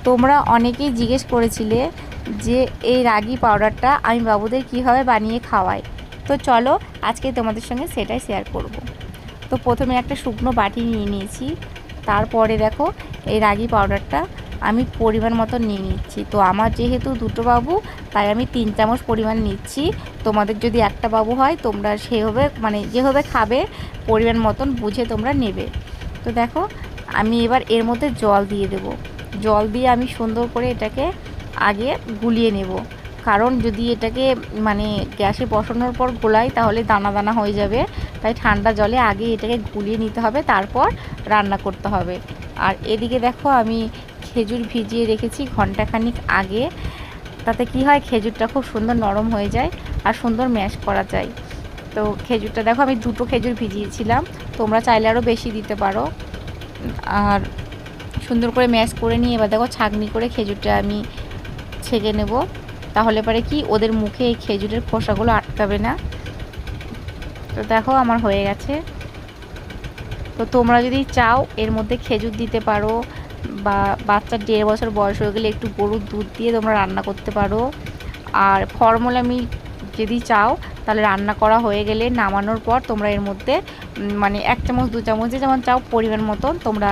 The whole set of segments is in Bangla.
তোমরা অনেকেই জিজ্ঞেস করেছিলে যে এই রাগি পাউডারটা আমি বাবুদের কীভাবে বানিয়ে খাওয়াই। তো চলো আজকে তোমাদের সঙ্গে সেটাই শেয়ার করব। তো প্রথমে একটা শুকনো বাটি নিয়ে নিয়েছি, তারপরে দেখো এই রাগি পাউডারটা আমি পরিমাণ মতো নিয়ে নিচ্ছি। তো আমার যেহেতু দুটো বাবু তাই আমি 3 চামচ পরিমাণ নিচ্ছি। তোমাদের যদি একটা বাবু হয় তোমরা সেভাবে মানে যেভাবে খাবে পরিমাণ মতন বুঝে তোমরা নেবে। তো দেখো আমি এবার এর মধ্যে জল দিয়ে দেব। জল দিয়ে আমি সুন্দর করে এটাকে আগে গুলিয়ে নেব, কারণ যদি এটাকে মানে গ্যাসে বসানোর পর গোলাই তাহলে দানা দানা হয়ে যাবে। তাই ঠান্ডা জলে আগে এটাকে গুলিয়ে নিতে হবে, তারপর রান্না করতে হবে। আর এদিকে দেখো আমি খেজুর ভিজিয়ে রেখেছি ঘন্টাখানিক আগে। তাতে কি হয়, খেজুরটা খুব সুন্দর নরম হয়ে যায় আর সুন্দর ম্যাশ করা যায়। তো খেজুরটা দেখো আমি 2টো খেজুর ভিজিয়েছিলাম, তোমরা চাইলে আরও বেশি দিতে পারো। আর সুন্দর করে ম্যাশ করে নিয়ে এবার দেখো ছাঁকনি করে খেজুরটা আমি ছেঁকে নেব, তাহলে পরে কি ওদের মুখে এই খেজুরের খোসাগুলো আটকাবে না। তো দেখো আমার হয়ে গেছে। তো তোমরা যদি চাও এর মধ্যে খেজুর দিতে পারো, বা বাচ্চার 1.5 বছর বয়স হয়ে গেলে একটু গরুর দুধ দিয়ে তোমরা রান্না করতে পারো। আর ফর্মুলা মিল্ক যদি চাও তাহলে রান্না করা হয়ে গেলে নামানোর পর তোমরা এর মধ্যে মানে 1 চামচ 2 চামচ যেমন চাও পরিমাণ মতন তোমরা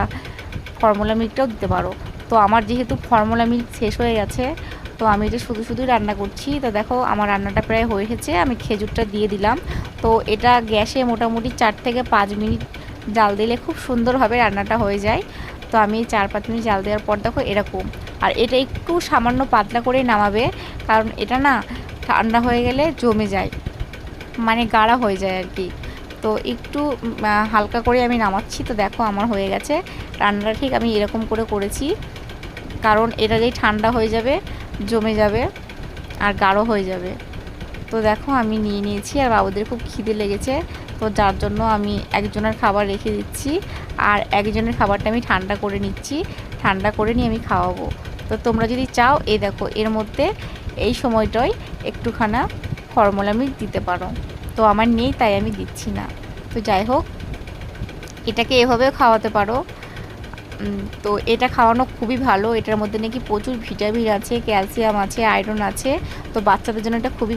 ফর্মুলা মিল্কটাও দিতে পারো। তো আমার যেহেতু ফর্মুলা মিল্ক শেষ হয়ে গেছে, তো আমি এটা শুধু রান্না করছি। তো দেখো আমার রান্নাটা প্রায় হয়ে গেছে, আমি খেজুরটা দিয়ে দিলাম। তো এটা গ্যাসে মোটামুটি 4 থেকে 5 মিনিট জাল দিলে খুব সুন্দরভাবে রান্নাটা হয়ে যায়। তো আমি 4-5 মিনিট জাল দেওয়ার পর দেখো এরকম। আর এটা একটু সামান্য পাতলা করে নামাবে, কারণ এটা না ঠান্ডা হয়ে গেলে জমে যায়, মানে গাঢ়া হয়ে যায় আর কি। তো একটু হালকা করে আমি নামাচ্ছি। তো দেখো আমার হয়ে গেছে রান্নাটা, ঠিক আমি এরকম করে করেছি, কারণ এটা যেই ঠান্ডা হয়ে যাবে জমে যাবে আর গাঢ় হয়ে যাবে। তো দেখো আমি নিয়ে নিয়েছি, আর বাবুদের খুব খিদে লেগেছে, তো যার জন্য আমি একজনের খাবার রেখে দিচ্ছি আর একজনের খাবারটা আমি ঠান্ডা করে নিচ্ছি। ঠান্ডা করে নিয়ে আমি খাওয়াবো। তো তোমরা যদি চাও এই দেখো এর মধ্যে এই সময়টায় একটুখানা ফর্মুলা মিল্ক দিতে পারো। তো আমার নেই তাই আমি দিচ্ছি না। তো যাই হোক, এটাকে এভাবেও খাওয়াতে পারো। তো এটা খাওয়ানো খুবই ভালো, এটার মধ্যে নাকি প্রচুর ভিটামিন আছে, ক্যালসিয়াম আছে, আয়রন আছে। তো বাচ্চাদের জন্য এটা খুবই